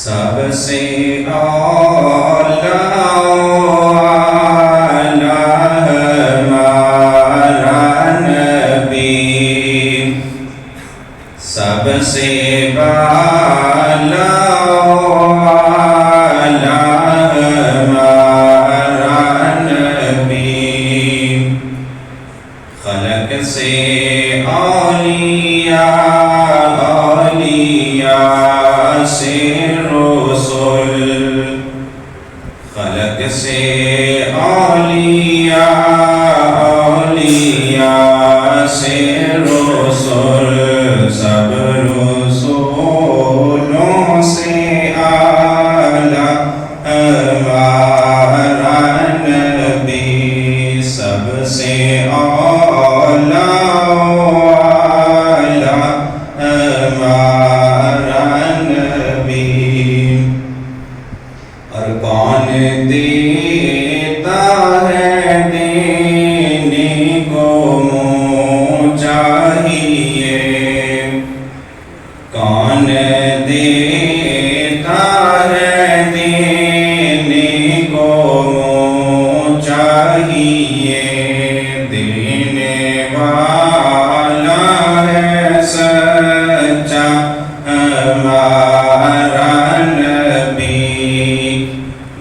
سب سے اعلیٰ ہمارا نبی، سب سے بالا ہمارا نبی، خلق سے اولیاء سے رسول، خلق سے اولیاء سے رسول، سب رسولوں سے اعلیٰ ہمارا نبی، سب سے اعلیٰ ہمارا نبی۔ اور کون دیتا ہے دینے کو منہ چاہیے، کون دیتا ہے دینے کو منہ چاہیے، دینے والا ہے سچا ہمارا نبی،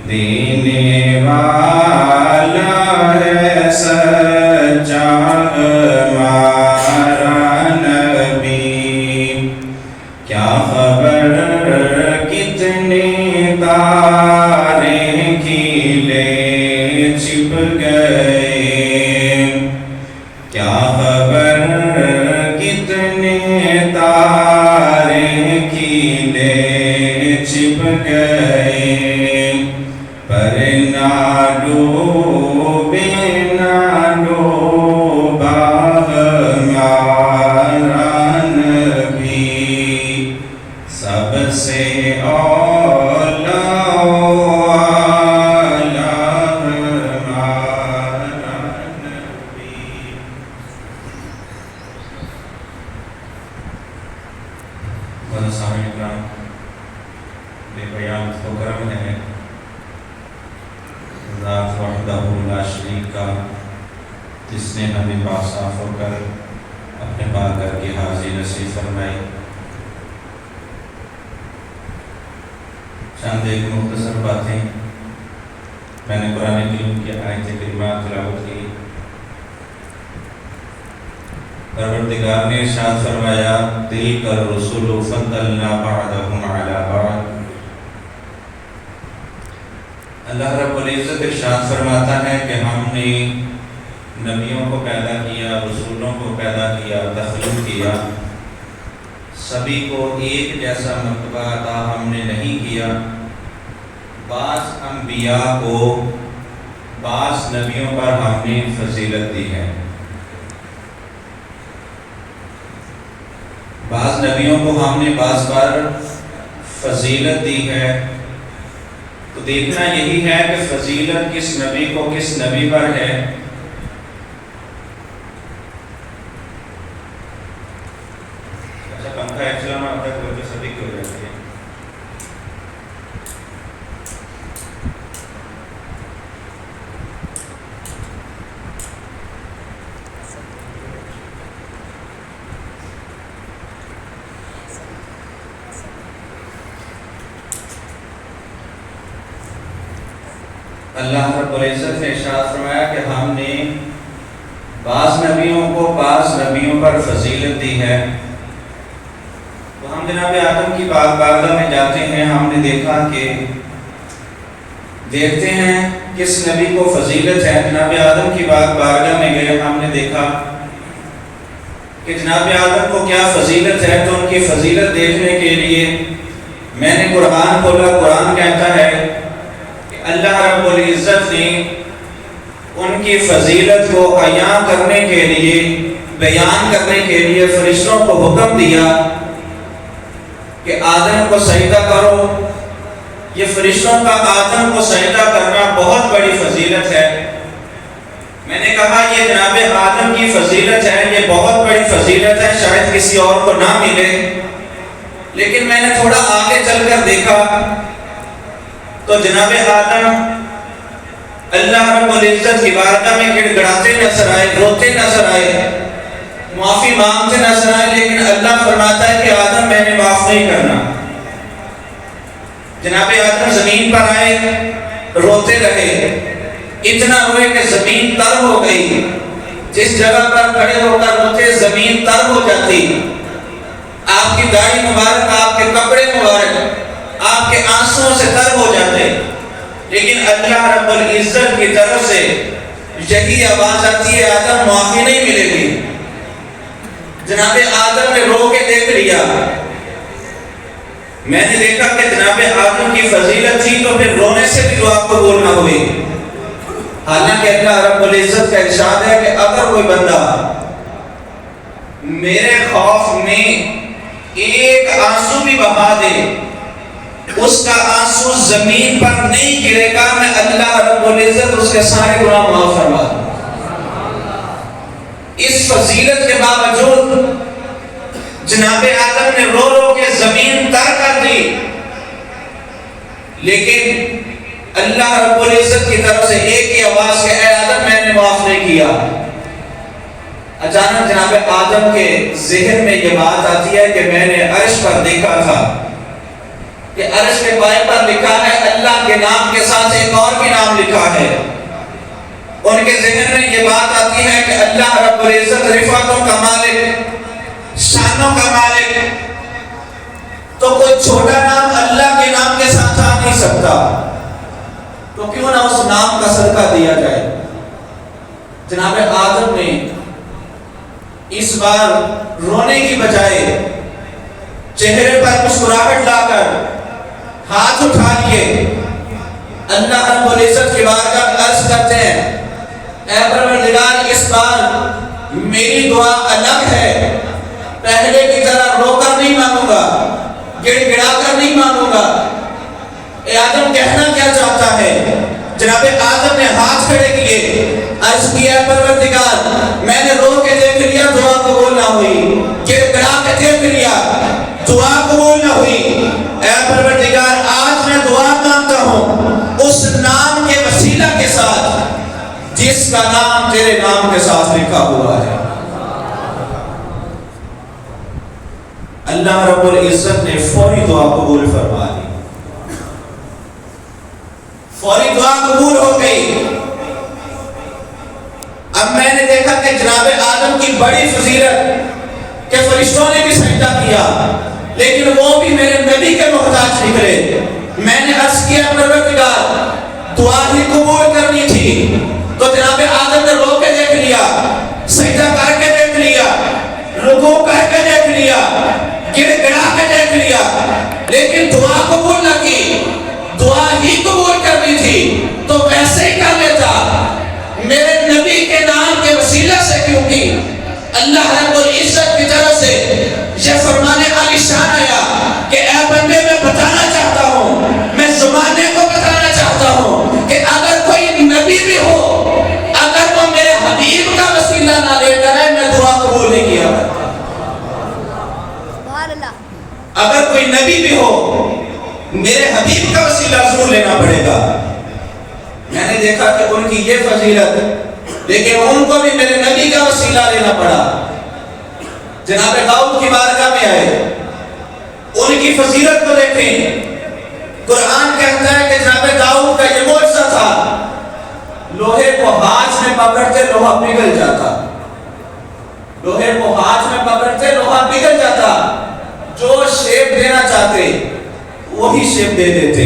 دینے والا ہے سچا ہمارا نبی۔ کیا خبر کتنے تارے کھیلے چھپ گئے، کیا خبر کتنے تارے کھیلے چھپ گئے، پر نہ ڈوبے نہ ڈوبا ہمارا نبی، سب سے اولیٰ ہمارا نبی۔ سامعین کرام، بے بیان و کرم ہے ذات وحدہ لا شریک کا، جس نے ہمیں باصاف ہو کر اپنے پاک گھر کی حاضری نصیب فرمائی۔ چند ایک مختصر باتیں، میں نے قرآن کریم کی آیت کریمات تلاوت کی۔ پروردگار نے ارشاد فرمایا، تِلْکَ الرُّسُلُ فَضَّلْنَا بَعْضَهُمْ عَلَى بَعْضٍ۔ اللہ رب العزت ارشاد فرماتا ہے کہ ہم نے نبیوں کو پیدا کیا، رسولوں کو پیدا کیا، تخلیق کیا، سبھی کو ایک جیسا مرتبہ عطا ہم نے نہیں کیا۔ بعض انبیاء کو بعض نبیوں پر ہم نے فضیلت دی ہے، بعض نبیوں کو ہم نے بعض پر فضیلت دی ہے۔ تو دیکھنا یہی ہے کہ فضیلت کس نبی کو کس نبی پر ہے۔ اچھا پنکھا ایکچولا میں اب تک سبھی کی ہو جاتی ہے۔ اللہ رب العزت نے ارشاد فرمایا کہ ہم نے بعض نبیوں کو بعض نبیوں پر فضیلت دی ہے۔ تو ہم جناب آدم کی پاک بارگاہ میں جاتے ہیں، ہم نے دیکھا کہ دیکھتے ہیں کس نبی کو فضیلت ہے۔ جناب آدم کی پاک بارگاہ میں گئے، ہم نے دیکھا کہ جناب آدم کو کیا فضیلت ہے۔ تو ان کی فضیلت دیکھنے کے لیے میں نے قرآن کھولا۔ قرآن کہتا ہے اللہ رب العزت نے ان کی فضیلت کو عیاں کرنے کے لیے، بیان کرنے کے لیے فرشتوں کو حکم دیا کہ آدم کو سجدہ کرو۔ یہ فرشتوں کا آدم کو سجدہ کرنا بہت بڑی فضیلت ہے۔ میں نے کہا یہ جناب آدم کی فضیلت ہے، یہ بہت بڑی فضیلت ہے، شاید کسی اور کو نہ ملے۔ لیکن میں نے تھوڑا آگے چل کر دیکھا تو جناب آدم اللہ رب العزت کی بارگاہ میں گڑ گڑاتے نظر آئے، روتے نظر آئے، معافی مانگتے نظر آئے، لیکن اللہ فرماتا ہے کہ آدم میں نے معاف نہیں کرنا۔ جناب آدم زمین پر آئے، روتے رہے، اتنا روئے کہ زمین تر ہو گئی۔ جس جگہ پر کھڑے ہو کر روتے زمین تر ہو جاتی، آپ کی داڑھی مبارک، آپ کے کپڑے مبارک آپ کے آنسوں سے تر ہو جاتے، لیکن اللہ رب العزت کی طرف سے یہی آواز آتی ہے آدم معافی نہیں ملے گی۔ جناب آدم نے رو کے دیکھ لیا، میں نے دیکھا کہ جناب آدم کی فضیلت تھی تو پھر رونے سے بھی دعا قبول نہ ہوئی۔ حالانکہ اللہ رب العزت کا ارشاد ہے کہ اگر کوئی بندہ میرے خوف میں ایک آنسو بھی بہا دے، اس کا آنسو زمین پر نہیں گرے گا، میں اللہ رب العزت اس کے سارے گناہ معاف فرما دوں۔ اس فضیلت کے باوجود جناب آدم نے رو رو کے زمین تر کر دی، لیکن اللہ رب العزت کی طرف سے ایک ہی آواز کہ اے آدم میں نے معاف نہیں کیا۔ اچانک جناب آدم کے ذہن میں یہ بات آتی ہے کہ میں نے عرش پر دیکھا تھا کہ عرش کے پائے پر لکھا ہے اللہ کے نام کے ساتھ ایک اور بھی نام لکھا ہے۔ ان کے ذہن میں یہ بات آتی ہے کہ اللہ رب العزت رفعتوں کا مالک، شانوں کا مالک، تو کوئی چھوٹا نام اللہ کے نام کے ساتھ آ نہیں سکتا، تو کیوں نہ اس نام کا صدقہ دیا جائے۔ جناب آدم نے اس بار رونے کی بجائے چہرے پر مسکراہٹ لا کر ہاتھ اٹھا لیے، اللہ رب العزت کی بارگاہ میں عرض کرتے ہیں اے پروردگار اس بار میری دعا الگ ہے، پہلے کی طرح رو کر نہیں مانگوں گا، گڑ گڑا کر نہیں مانگوں گا۔ اے آدم کہنا کیا چاہتا ہے؟ جناب آدم نے ہاتھ کھڑے کیے، عرض کیا پروردگار میں نے رو کے دیکھ لیا دعا قبول نہ ہوئی، گڑ گڑا کے دیکھ لیا دعا قبول نہ ہوئی، اے پروردگار آج میں دعا مانگتا ہوں اس نام کے وسیلہ کے ساتھ جس کا نام تیرے نام کے ساتھ لکھا ہوا ہے۔ اللہ رب العزت نے فوری دعا قبول فرما لی، فوری دعا قبول ہو گئی۔ اب میں نے دیکھا کہ جناب آدم کی بڑی فضیلت کہ فرشتوں نے بھی سجدہ کیا، لیکن وہ بھی میرے نبی کے محتاج نکلے۔ میں نے عرض کیا پروردگار دعا ہی قبول کرنی تھی، تو جناب آدم نے رو کے دیکھ لیا، سجدہ کر کے دیکھ لیا، رکوع کر کے دیکھ لیا، گڑ گڑا کے دیکھ لیا، لیکن دعا قبول نہ کی۔ دعا ہی قبول کرنی تھی تو ویسے ہی کر لیتا، میرے نبی کے نام کے وسیلہ سے، کیونکہ اللہ رب العزت کی طرف سے یہ فرمانے عالی شان آیا کہ اے بندے میں بتانا چاہتا ہوں، میں زمانے کو بتانا چاہتا ہوں کہ اگر کوئی نبی بھی ہو، اگر وہ میرے حبیب کا وسیلہ نہ لے کر ہے میں دعا قبول نہیں کیا۔ اگر کوئی نبی بھی ہو میرے حبیب کا وسیلہ ضرور لینا پڑے گا۔ میں نے دیکھا کہ ان کی یہ فضیلت، لیکن ان کو بھی میرے نبی کا وسیلہ لینا پڑا۔ جناب داؤد کی بارگاہ میں آئے، ان کی فضیلت کو دیکھیں۔ قرآن کہتا ہے کہ جناب داؤد کا یہ معجزہ تھا، لوہے کو ہاتھ میں پکڑتے لوہا پگھل جاتا، لوہے کو ہاتھ میں پکڑتے لوہا پگھل جاتا، جو شیپ دینا چاہتے وہی شیپ دے دیتے۔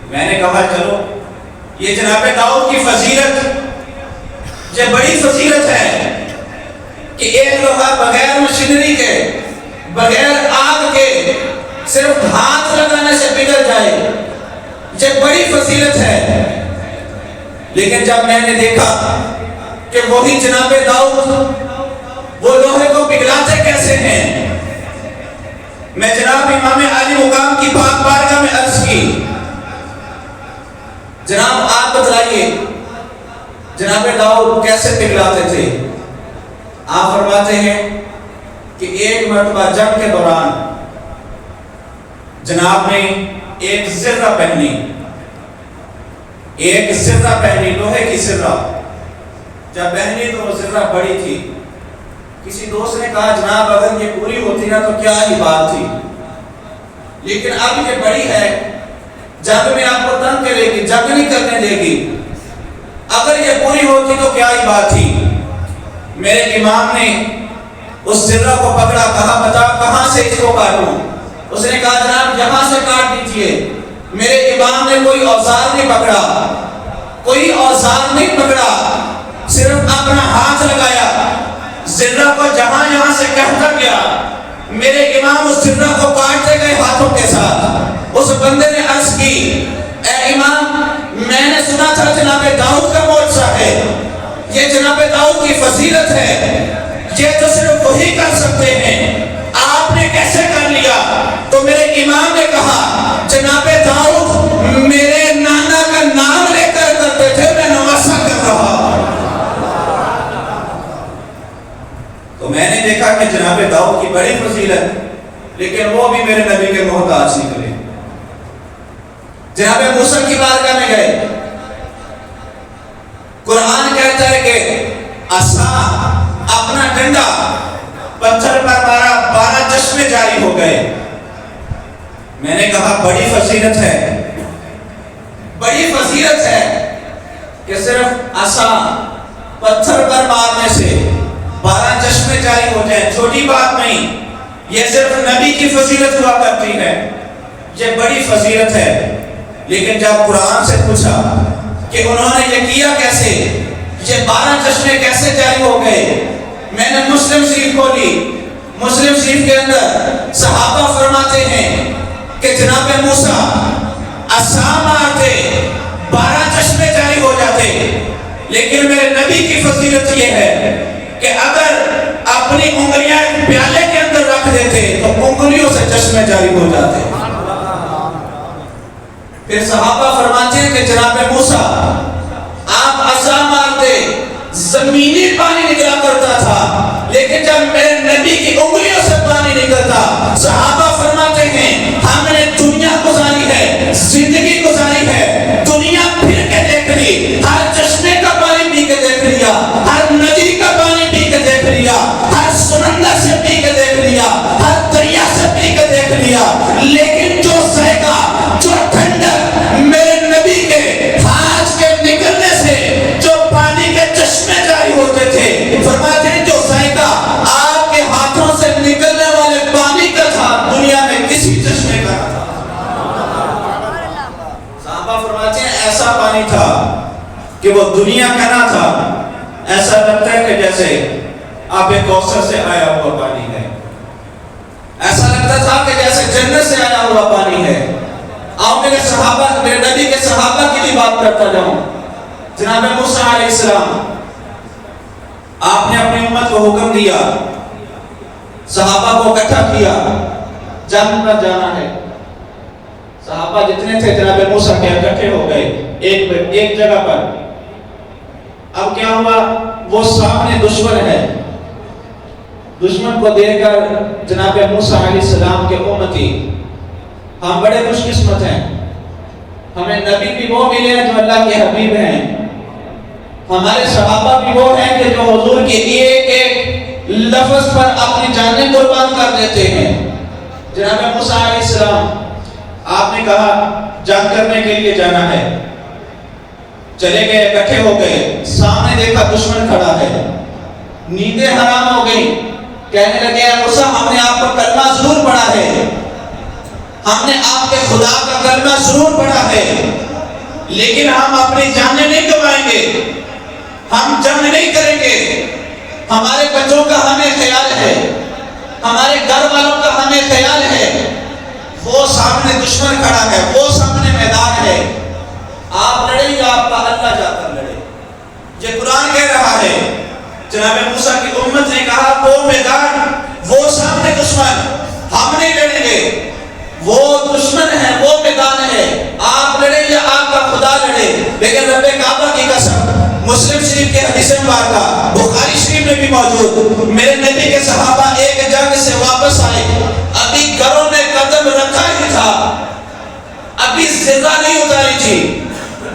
میں نے کہا چلو یہ جناب داؤد کی فضیلت، یہ بڑی فضیلت ہے کہ ایک لوہا بغیر مشینری کے، بغیر آگ کے، صرف ہاتھ لگانے سے پگھل جائے، یہ بڑی فضیلت ہے۔ لیکن جب میں نے دیکھا کہ وہی جناب داؤد وہ لوہے کو پگھلاتے کیسے ہیں، میں جناب امام عالی مقام کی پاک بارگاہ میں عرض کی، جناب آپ بتلائیے جناب داؤد کیسے پگھلاتے تھے؟ آپ فرماتے ہیں کہ ایک مرتبہ جنگ کے دوران جناب نے ایک زرہ پہنی، ایک زرہ پہنی، لوہے کی زرہ. جب پہنی تو وہ زرہ بڑی تھی. کسی دوست نے کہا جناب اگر یہ پوری ہوتی نا تو کیا ہی بات تھی، لیکن اب یہ بڑی ہے، جنگ میں آپ کو تنگ کرے گی، جنگ نہیں کرنے دے گی. اگر یہ پوری ہوتی تو کیا ہی بات تھی. میرے امام نے اس زرہ کو پکڑا، کہا بتا کہاں سے اس کو کاٹوں. اس نے کہا جناب یہاں سے کاٹ دیجئے. میرے امام نے کوئی اوزار نہیں پکڑا، کوئی اوزار نہیں پکڑا، صرف اپنا ہاتھ لگایا، زرہ کو جہاں یہاں سے کہتا گیا. میرے امام اس زرہ کو کاٹتے گئے ہاتھوں کے ساتھ. اس بندے نے عرض کی اے امام میں نے سنا تھا جناب داؤد کا معجزہ ہے، یہ جناب داؤد کی فضیلت ہے، یہ تو صرف وہی کر سکتے ہیں، آپ نے کیسے کر لیا؟ تو میرے امام نے کہا جناب داؤد میرے نانا کا نام لے کر کرتے تھے، میں نواسا کر رہا. تو میں نے دیکھا کہ جناب داؤد کی بڑی فضیلت، لیکن وہ بھی میرے نبی کے محتاج نکلے. جناب موسیٰ کی بارگاہ میں گئے. قرآن کہتا ہے کہ عصا اپنا ڈنڈا پتھر پر مارا، 12 چشمے جاری ہو گئے. میں نے کہا بڑی فضیلت ہے، بڑی فضیلت ہے کہ صرف عصا پتھر پر مارنے سے 12 چشمے جاری ہو جائیں، چھوٹی بات نہیں. یہ صرف نبی کی فضیلت ہوا کرتی ہے، یہ بڑی فضیلت ہے. لیکن جب قرآن سے پوچھا کہ انہوں نے یہ کیا کیسے، یہ 12 چشمے کیسے جاری ہو گئے، میں نے مسلم شریف کھولی. مسلم شریف کے اندر صحابہ فرماتے ہیں کہ جناب موسیٰ عصا مارتے 12 چشمے جاری ہو جاتے. لیکن میرے نبی کی فضیلت یہ ہے کہ اگر اپنی انگلیاں پیالے کے اندر رکھ دیتے تو انگلیوں سے چشمے جاری ہو جاتے. پھر صحابہ فرماتے ہیں کہ جناب موسیٰ آپ عصا مارتے زمینی پانی نکلا کرتا تھا، لیکن جب میرے نبی کی انگلیوں سے پانی نکلتا. صحابہ فرماتے ہیں ہم نے دنیا گزاری ہے، زندگی گزاری ہے، دنیا پھر کے دیکھ لی، ہر چشمے کا پانی پی کے دیکھ لیا، ہر ندی کا پانی پی کے دیکھ لیا، ہر سمندر سے پی کے دیکھ لیا، ہر دریا سے پی کے دیکھ لیا، لیکن جو ذائقہ، جو ٹھنڈک میرے نبی کے ہاتھ کے نکلنے سے جو پانی کے چشمے جاری ہوتے تھے، فرماتے ہیں جو ذائقہ آپ کے ہاتھوں سے نکلنے والے پانی کا تھا دنیا میں کسی چشمے کا نہ تھا. صحابہ فرماتے ہیں ایسا پانی تھا کہ وہ دنیا کا نہ تھا، ایسا لگتا ہے کہ جیسے آب کوثر سے آیا ہوا پانی ہے، ایسا لگتا تھا کہ جیسے جنت سے آیا ہوا پانی ہے. آؤ میرے صحابہ، میرے نبی کے صحابہ کی بھی بات کرتا جاؤں. جناب موسیٰ علیہ السلام آپ نے اپنی امت کو حکم دیا، صحابہ کو اکٹھا کیا، جنگ پر جانا ہے. صحابہ جتنے تھے جناب موسیٰ کے اکٹھے ہو گئے ایک جگہ پر. اب کیا ہوا، وہ سامنے دشمن ہے. دشمن کو دیکھ کر جناب موسیٰ علیہ السلام کے امتی، ہم بڑے خوش قسمت ہیں، ہمیں نبی بھی وہ ملے ہیں جو اللہ کے حبیب ہیں، ہمارے صحابہ بھی وہ ہیں کہ جو حضور کے ایک ایک لفظ پر اپنی جانیں قربان کر دیتے ہیں. جناب موسیٰ علیہ السلام آپ نے کہا جنگ کرنے کے لیے جانا ہے. چلے گئے، اکٹھے ہو گئے، سامنے دیکھا دشمن کھڑا ہے. نیندیں حرام ہو گئی، کہنے لگے اے موسیٰ ہم نے آپ کو کلمہ ضرور پڑھا ہے، ہم نے آپ کے خدا کا کلمہ ضرور پڑھا ہے، لیکن ہم اپنی جانیں نہیں گوائیں گے، ہم جنگ نہیں کریں گے. ہمارے بچوں کا ہمیں خیال ہے، ہمارے گھر والوں کا ہمیں خیال ہے. وہ سامنے دشمن کھڑا ہے، وہ سامنے میدان ہے، آپ لڑیں یا آپ کا اللہ جا کر لڑے. یہ قرآن کہہ رہا ہے. جناب موسیٰ کی امت نے کہا وہ میدان، وہ سامنے دشمن، ہم نہیں لڑیں گے. وہ دشمن ہے، وہ میدان ہے، آپ لڑیں یا آپ کا خدا لڑے. لیکن رب کعبہ کی قسم، مسلم شریف کے حدیث مبارکہ، بخاری شریف میں بھی موجود، میرے نبی کے صحابہ ایک جنگ سے واپس آئے، ابھی گھروں میں قدم رکھا ہی تھا غذا نہیں اتاری تھی،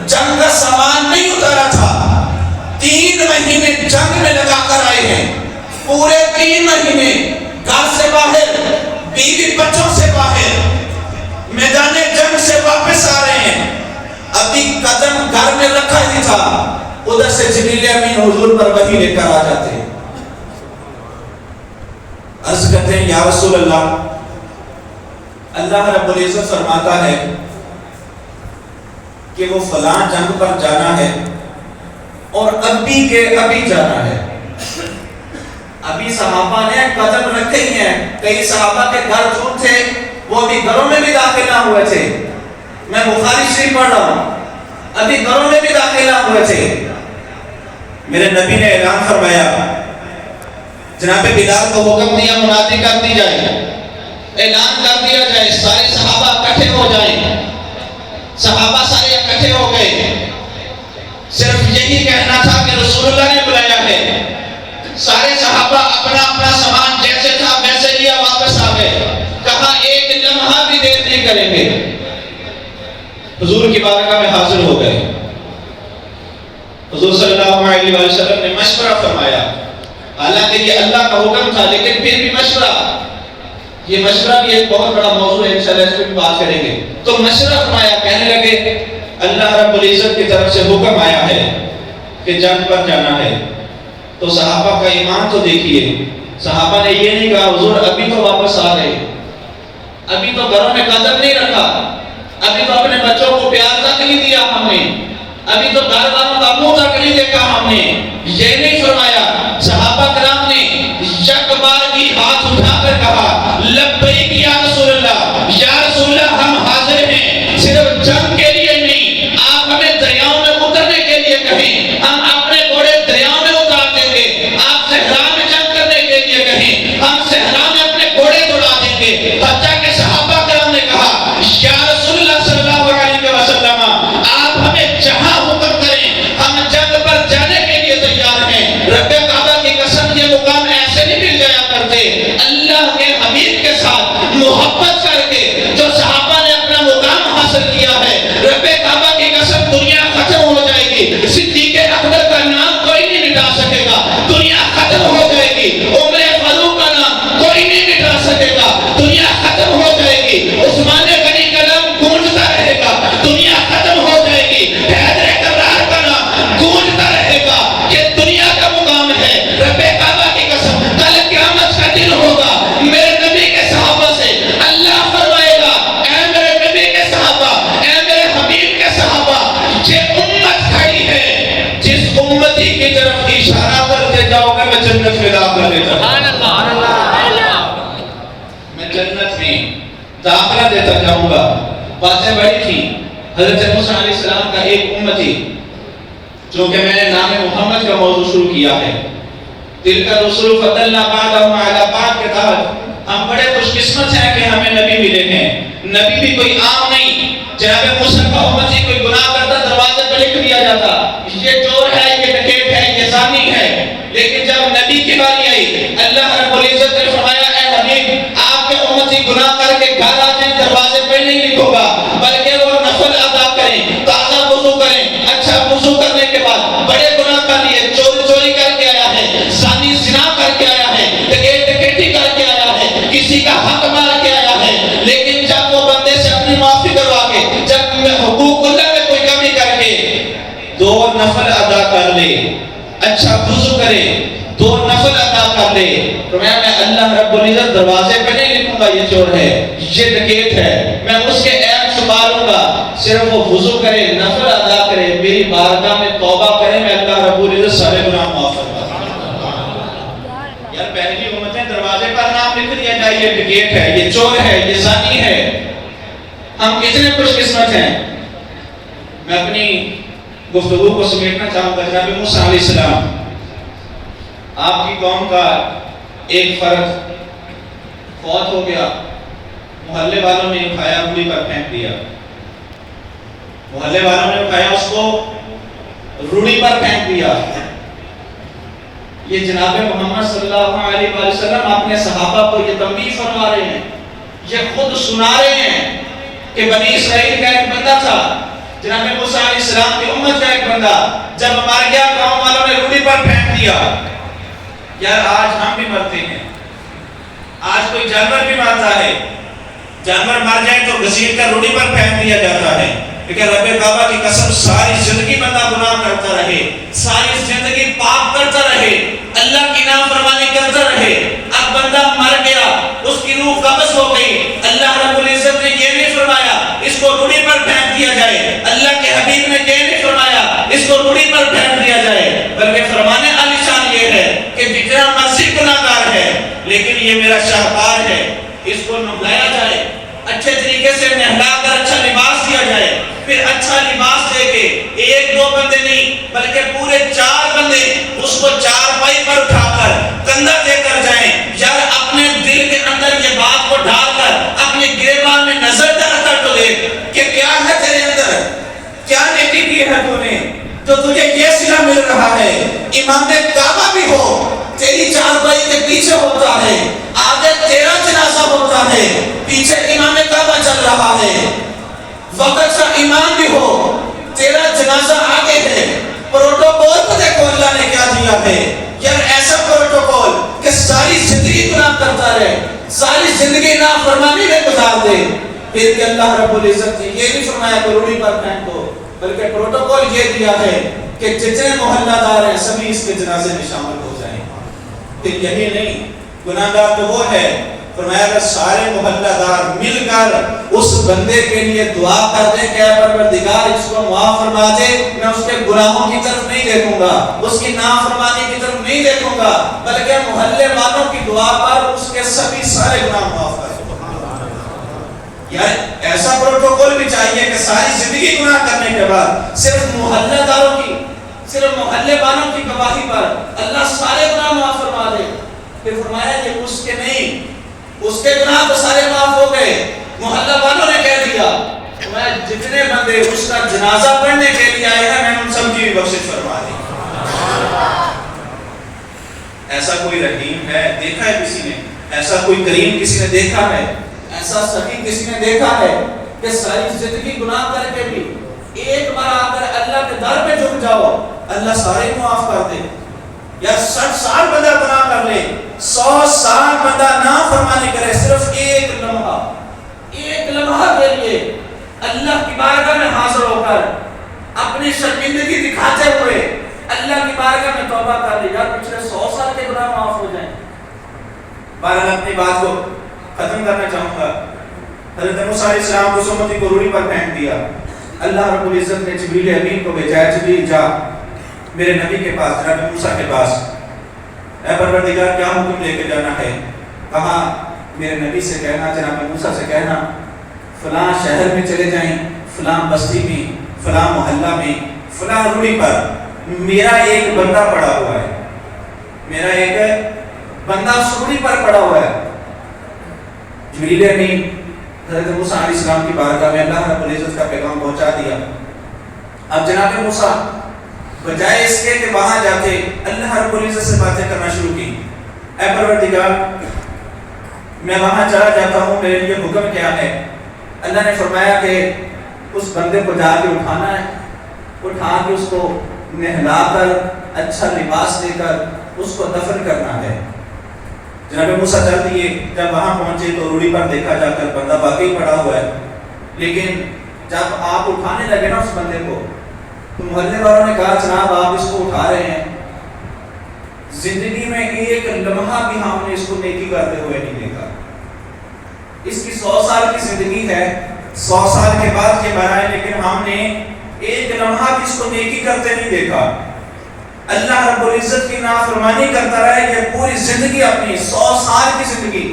جنگ کا سامان نہیں اتارا تھا. 3 مہینے جنگ میں لگا کر آئے ہیں، پورے 3 مہینے گھر سے باہر، بیوی بچوں سے باہر، میدان جنگ سے واپس آ رہے ہیں. ابھی قدم گھر میں رکھا ہی تھا، ادھر سے جبریل امین حضور پر وحی لے کر آ جاتے ہیں. عرض کرتے ہیں یا رسول اللہ، اللہ رب العزت فرماتا ہے کہ وہ فلاں جنگ پر جانا ہے اور ابھی کے ابھی جانا ہے. ابھی صحابہ نے قدم رکھے ہی ہیں. کئی صحابہ کے گھر دور تھے، وہ ابھی گھروں میں بھی داخل نہ ہوئے تھے. میں بخاری شریف پڑھ رہا ہوں، ابھی گھروں میں بھی داخل نہ ہوئے تھے. میرے نبی نے اعلان فرمایا، جناب بلال کو حکم دیا منادی کر دی جائے، اعلان کر دیا جائے، سارے صحابہ اکٹھے ہو جائیں. صحابہ سارے اکٹھے ہو گئے. صرف یہی کہنا تھا کہ رسول اللہ نے بلایا ہے. سارے صحابہ اپنا اپنا سامان جیسے تھا ویسے لیا واپس آ گئے. کہا ایک لمحہ بھی دیر نہیں کریں گے. حضور کی بارگاہ میں حاضر ہو گئے. حضور صلی اللہ علیہ وسلم نے مشورہ فرمایا. حالانکہ یہ اللہ کا حکم تھا لیکن پھر بھی مشورہ، یہ مشورہ بھی ایک بہت بڑا موضوع ہے، انشاءاللہ اس پہ بھی بات کریں گے. تو مشورہ فرمایا، کہنے لگے اللہ رب العزت کی طرف سے حکم آیا ہے کہ جنگ پر جانا ہے. تو صحابہ کا ایمان تو دیکھیے، صحابہ نے یہ نہیں کہا حضور ابھی تو واپس آ گئے، ابھی تو گھروں میں قدم نہیں رکھا، ابھی تو اپنے بچوں کو پیار تک نہیں دیا ہم نے، ابھی تو گھر والوں کا منہ تک نہیں دیکھا ہم نے. یہ نہیں فرمایا. صحابہ کرام نے یک بار کی ہاتھ اٹھا کر کہا لبیک یا رسول اللہ، یا رسول اللہ ہم حاضر ہیں، صرف جنگ کے لیے نہیں، آپ ہمیں دریاؤں میں اترنے کے لیے کہیں، ہم اپنے گھوڑے دریاؤں میں اتار دیں گے. آپ صحرا میں جنگ کرنے کے لیے کہیں، ہم صحرا میں اپنے گھوڑے دوڑا دیں گے. حتیٰ کہ صحابہ کرام نے کہا یا رسول اللہ صلی اللہ علیہ وسلم آپ ہمیں جہاں حکم کریں ہم جنگ پر جانے کے لیے تیار ہیں. رب کعبہ کی قسم یہ مقام ایسے نہیں مل جایا کرتے. اللہ کے حبیب کے ساتھ محبت کر کے جو صحابہ نے اپنا مقام حاصل کیا ہے، رب کعبہ کی قسم دنیا ختم ہو جائے گی، صدیق اکبر کا نام کوئی نہیں مٹا سکے گا. دنیا ختم ہو جائے گی، عمر فاروق کا نام کوئی نہیں مٹا سکے گا. دنیا ختم ہو جائے گی، عثمان غنی کا نام گونجتا رہے گا. دنیا ختم ہو جائے گی، حیدر کرار کا نام گونجتا رہے گا. یہ دنیا کا مقام ہے. رب کعبہ کی قسم کل قیامت کا دن ہوگا، میرے نبی کے صحابہ سے اللہ فرمائے گا اے میرے نبی کے صحابہ، اے میرے حبیب کے صحابہ، یہ امت کھڑی ہے، جس امتی کی طرف اشارہ کرتے جاؤ گے میں جنت میں داخلہ دیتا جاؤں گا، میں جنت میں داخلہ دیتا جاؤں گا. باتیں بڑی تھی. حضرت موسیٰ علیہ السلام کا ایک امتی، چونکہ میں نے نام محمد کا موضوع شروع کیا ہے، تلک الرسل فضلنا بعضهم علی بعض کے تحت ہم بڑے خوش قسمت ہیں کہ ہمیں نبی ملے ہیں. نبی بھی کوئی عام نہیں. جناب موسیٰ کا امتی کوئی گناہ کرتا دروازے پر لکھ دیا جاتا یہ چور ہے، یہ ڈکیٹ ہے، یہ زانی ہے. لیکن جب نبی کی باری آئی، اللہ رب العزت نے فرمایا اے حبیب آپ کے امتی گناہ کر کے گھر آ جائیں دروازے پہ نہیں لکھو گا، بلکہ وہ نفل ادا کریں، تازہ وضو کریں. اچھا وضو کرنے کے بعد بڑے گناہ کر لیے، چوری کر کے آیا ہے، زانی زنا کر کے آیا ہے، ڈکیٹی کر کے آیا ہے، کسی کا حق مار کے آیا ہے، لیکن جب وہ بندے سے اپنی معافی کروا کے، جب حقوق اللہ میں کوئی کمی کر کے 2 نفل ادا کر لے، اچھا وضو کرے، 2 نفل ادا کر لے، تو میں اللہ رب العزت دروازے پہ نہیں لکھوں گا یہ چور ہے، یہ ڈکیٹ ہے، میں اس کے عیب چھپالوں گا. صرف وہ وضو کرے، نفل ادا کرے، میری بارگاہ میں توبہ کرے، میں اللہ رب العزت سارے گناہ معاف کرتا ہوں. یار پہلی امتیں دروازے پر نام لکھ دیا جائے یہ ڈکیٹ ہے، یہ چور ہے، یہ زانی ہے. ہم کتنے خوش قسمت ہیں. میں اپنی گفتگو کو سمیٹنا چاہوں گا. جناب موسیٰ علیہ السلام، آپ کی قوم کا ایک فرد فوت ہو گیا، محلے والوں نے اٹھایا، انگلی پر پھینک دیا، محلے والوں نے اٹھایا اس کو روڑی پر پھینک دیا. یہ جناب محمد صلی اللہ علیہ وسلم اپنے صحابہ کو یہ تنبیہ فرما رہے ہیں، یہ خود سنا رہے ہیں کہ بنی اسرائیل کا ایک بندہ تھا، جناب موسیٰ علیہ السلام کی امت کا ایک بندہ، جب مر گیا گاؤں والوں نے روڑی پر پھینک دیا۔ یار آج ہم بھی مرتے ہیں، آج کوئی جانور بھی مرتا ہے، جانور مر جائے تو گھسیٹ کر روڑی پر پھینک دیا جاتا ہے، لیکن رب کعبہ کی قسم ساری زندگی بندہ گناہ کرتا رہے، ساری زندگی پاپ کرتا رہے، اللہ کی نافرمانی کرتا رہے، اب بندہ مر گیا، اس کی روح قبض ہو گئی، اللہ رب العزت نے یہ نہیں فرمایا اس کو روڑی پر پھینک دیا جائے، اللہ کے حبیب نے یہ نہیں فرمایا اس کو روڑی پر پھینک دیا جائے، بلکہ فرمانے عالی شان یہ ہے کہ جتنا مرضی گناہگار ہے لیکن یہ میرا شاہکار ہے، اس کو نہلایا جائے، اچھے طریقے سے نہلا کر اچھا لباس دیا جائے، پھر اچھا لباس دے کے ایک دو بندے نہیں بلکہ پورے 4 بندے اس کو 4 پائی پر اٹھا کر کندھا دے کر جائیں۔ یار اپنے دل کے اندر یہ بات کو ڈال کر اپنے گریبان میں نظر ڈال کر تو دیکھ کہ کیا ہے تیرے اندر، کیا نیکی کی ہے تو نے تو تجھے یہ صلہ مل رہا ہے۔ امام کعبہ بھی ہو تیری 4 پائی کے پیچھے ہوتا ہے، آگے تیرا جنازہ ہوتا ہے، پیچھے امام کعبہ چل رہا ہے۔ وقت کا ایمان بھی ہو تیرا جنازہ آگے ہے، پروٹوکول کو دیکھو اللہ نے کیا دیا ہے، یار ایسا پروٹوکول کہ ساری زندگی گناہ کرتا رہے، ساری زندگی نافرمانی میں گزار دے، پھر بھی اللہ رب العزت نے یہ نہیں فرمایا کہ روڑی پر پھینکو، بلکہ پروٹوکول یہ دیا ہے کہ جتنے محلہ دار ہیں سبھی اس کے جنازے میں شامل ہو جائیں۔ پھر یہی نہیں، گناہگار تو وہ ہے، فرمایا کہ سارے محلہ دار مل کر اس بندے کے لیے دعا کر دیں کہ اے پروردگار اس کو معاف فرما دے، میں اس کے گناہوں کی طرف نہیں دیکھوں گا، اس کی نافرمانی کی طرف نہیں دیکھوں گا، بلکہ محلے والوں کی دعا پر اس کے سبھی سارے گناہ معاف کر دوں۔ یار ایسا پروٹوکول بھی چاہیے کہ ساری زندگی گناہ کرنے کے بعد صرف محلہ داروں کی، صرف محلے والوں کی گواہی پر اللہ سارے گناہ معاف فرما دے۔ پھر فرمایا کہ اس کے نہیں، اس کے گناہ تو سارے معاف ہو گئے، محلہ والوں نے کہہ دیا میں جتنے بندے اس کا جنازہ پڑھنے کے لیے آئے ہیں میں ان سب کی بھی بخشش فرما دی۔ ایسا کوئی رحیم ہے دیکھا ہے کسی نے؟ ایسا کوئی کریم کسی نے دیکھا ہے؟ ایسا سخی کسی نے دیکھا ہے کہ ساری زندگی گناہ کر کے بھی ایک بار آ کر اللہ کے در پہ جھک جاؤ اللہ سارے معاف کر دے؟ یا 60 سال بندہ گناہ کر لے، 100 سال بندہ نافرمانی کرے، صرف ایک لمحہ کے لیے اللہ کی بارگاہ میں حاضر ہو کر اپنی شرمندگی دکھاتے ہوئے اللہ کی بارگاہ میں توبہ کر لے، یا پچھلے 100 سال کے گناہ معاف ہو جائیں۔ بہرحال اپنی بات کو ختم کرنا چاہوں گا۔ حضرت موسیٰ علیہ السلام کو امتی کو روڑی پر پھینک دیا، اللہ رب العزت نے جبریل امین کو بھیجا، جبریل جا میرے نبی کے پاس، جناب موسیٰ کے پاس، اے پروردگار کیا حکم لے کے جانا ہے؟ کہا میرے نبی سے کہنا، جناب موسیٰ سے کہنا فلاں شہر میں چلے جائیں، فلاں بستی میں، فلاں محلہ میں، فلاں روڑی پر میرا ایک بندہ پڑا ہوا ہے، میرا ایک بندہ اس روڑی پر پڑا ہوا ہے۔ جبریل امین حضرت موسیٰ علیہ السلام کی بارگاہ میں اللہ رب العزت کا پیغام پہنچا دیا۔ اب جناب موسیٰ بجائے اس کے کہ وہاں جاتے اللہ رب العزت سے باتیں کرنا شروع کی، اے پروردگار میں وہاں چلا جاتا ہوں، میرے لیے حکم کیا ہے؟ اللہ نے فرمایا کہ اس بندے کو جا کے اٹھانا ہے، اٹھا کے اس کو نہلا کر اچھا لباس دے کر اس کو دفن کرنا ہے۔ جناب موسیٰ چل دیے، جب وہاں پہنچے تو روڑی پر دیکھا جا کر بندہ واقعی پڑا ہوا ہے، لیکن جب آپ اٹھانے لگے نا اس بندے کو تو محلے والوں نے کہا جناب آپ اس کو اٹھا رہے ہیں، زندگی میں ایک لمحہ بھی ہم نے اس کو نیکی کرتے ہوئے نہیں دیکھا، اس کی 100 سال کی زندگی ہے، 100 سال کے بعد یہ بنائے، لیکن ہم نے ایک لمحہ بھی اس کو نیکی کرتے نہیں دیکھا۔ اللہ رب العزت کی نافرمانی کرتا رہے، یہ پوری زندگی اپنی 100 سال کی زندگی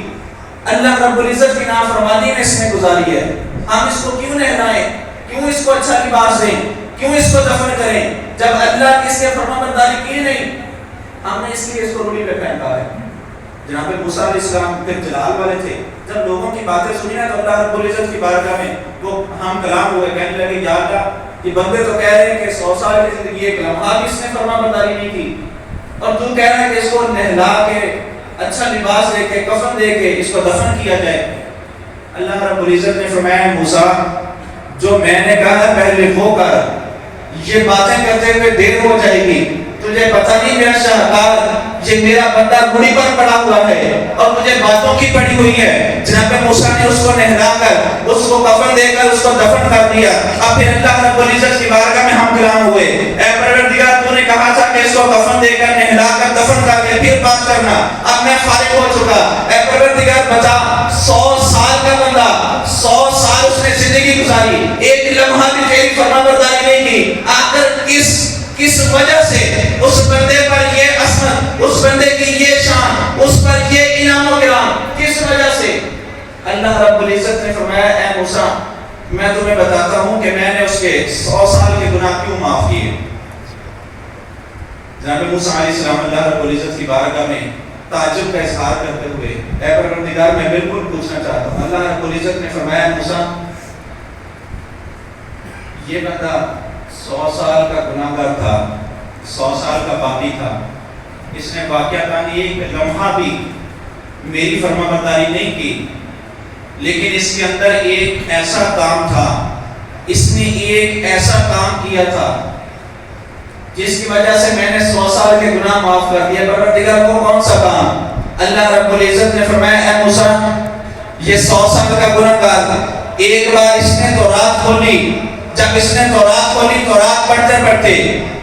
اللہ رب العزت کی نافرمانی میں اس نے گزاری ہے۔ ہم اس کو کیوں نہلائیں، کیوں اس کو اچھا لباس دیں، کیوں اس کو دفن کریں جب اللہ کی اس کے فرما برداری کی نہیں؟ ہم نے اس لیے اس کو روڑی پہ پھینکا ہے۔ جناب موسیٰ علیہ السلام پھر جلال والے تھے، جب لوگوں کی باتیں سنی نا تو اللہ رب العزت کی بارگاہ میں وہ ہم کلام ہوئے، کہنے لگے یا اللہ یہ بندے تو کہہ رہے ہیں کہ 100 سال کی زندگی ایک لمحہ بھی اس نے فرما برداری نہیں کی، اور تم کہہ رہے ہیں کہ اس کو نہلا کے اچھا لباس دے کے کفن دے کے اس کو دفن کیا جائے۔ اللہ رب العزت نے فرمایا موسیٰ جو میں نے کہا پہلے وہ کر، یہ باتیں کرتے ہوئے دیر ہو جائے گی، تجھے پتہ نہیں میرا شاہکار یہ میرا بندہ گھڑی پر پڑا ہوا ہے اور مجھے باتوں کی پڑی ہوئی ہے۔ جناب موسیٰ نے اس کو نہلا کر اس کو کفن دے کر اس کو دفن کر دیا۔ اب پھر اللہ رب العزت کی بارگاہ میں ہم کلام ہوئے، اے پروردگار تو نے کہا تھا کہ اس کو کفن دے کر نہلا کر دفن کر دے پھر بات کرنا، اب میں فارغ ہو چکا، اے پروردگار بتا 100 سال کا بندہ 100 سال اس نے زندگی گزاری، ایک لمحہ بھی تیری فرمانبرداری نہیں کی، آخر کس وجہ سے اس بندے پر یہ عظمت، اس بندے کی یہ شان، اس پر یہ انعام و کرام، کس وجہ سے؟ اللہ رب العزت نے فرمایا اے موسیٰ میں تمہیں بتاتا ہوں کہ میں نے اس کے 100 سال کے گناہ کیوں معاف کیے۔ جناب موسیٰ علیہ السلام اللہ رب العزت کی بارگاہ میں تعجب کا اظہار کرتے ہوئے اے پروردگار میں بالکل پوچھنا چاہتا ہوں۔ اللہ رب العزت نے فرمایا موسیٰ یہ بندہ 100 سال کا گناہگار تھا، 100 سال کا پاپی تھا، اس نے واقعتاً ایک لمحہ بھی میری فرمانبرداری نہیں کی، لیکن اس کے اندر ایک ایسا کام تھا، اس نے ایک ایسا کام کیا تھا جس کی وجہ سے میں نے 100 سال کے گناہ معاف کر دیا۔ پروردگار کو کون سا کام؟ اللہ رب العزت نے فرمایا اے موسیٰ یہ 100 سال کا گناہگار تھا، ایک بار اس نے تورات کھولی، جب اس نے تورات کھولی تورات پڑھتے پڑھتے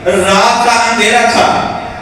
رات کا اندھیرا تھا،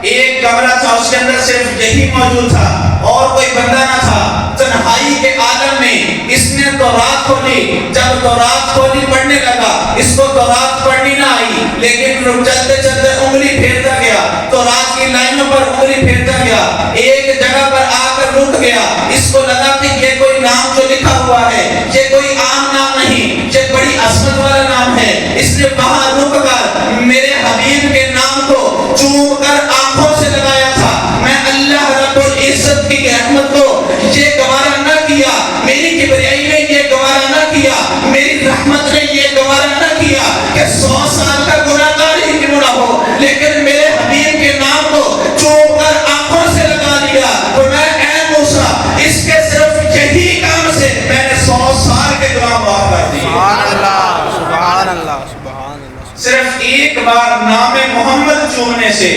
ایک کمرہ تھا اس کے اندر صرف یہی موجود تھا اور کوئی بندہ نہ تھا، تنہائی کے عالم میں اس نے تورات کھولی، جب تورات کھولی پڑھنے لگا، اس کو تورات پڑھنی نہ آئی لیکن چلتے چلتے انگلی پھیرتا گیا، تورات کی لائنوں پر انگلی پھیرتا گیا، ایک جگہ پر آ کر رک گیا، اس کو لگا کہ یہ کوئی نام جو لکھا ہوا ہے یہ کوئی عام نام نہیں، یہ بڑی عظمت والا نام ہے، اس نے وہاں رک کر میرے حبیب کے نام کو چوم کر آنکھوں سے لگایا تھا۔ میں اللہ رب العزت کی رحمت کو یہ گوارا نہ کیا، میری کبریائی نے یہ گوارا نہ کیا، میری رحمت نے یہ گوارا نہ کیا کہ 100 سال کا گناہگار ہی کیوں نہ ہو لیکن میرے حبیب کے نام کو چوم کر آنکھوں سے لگا دیا۔ تو میں اے موسیٰ اس کے صرف یہی کام سے میں نے 100 سال کے گناہ معاف کر دیے۔ سبحان اللہ سبحان اللہ سبحان اللہ۔ صرف ایک بار نام محمد چومنے سے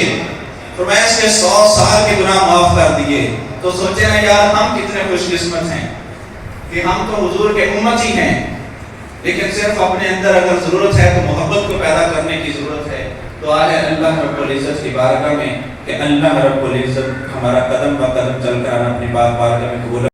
تو میں اس کے 100 سال کے گناہ معاف کر دیے۔ تو سوچے نا یار ہم کتنے خوش قسمت ہیں کہ ہم تو حضور کے امت ہی ہیں، لیکن صرف اپنے اندر اگر ضرورت ہے تو محبت کو پیدا کرنے کی ضرورت ہے۔ دعا ہے اللہ رب العزت کی بارگاہ میں کہ اللہ رب العزت ہمارا قدم با قدم چل کر اپنی بارگاہ میں قبول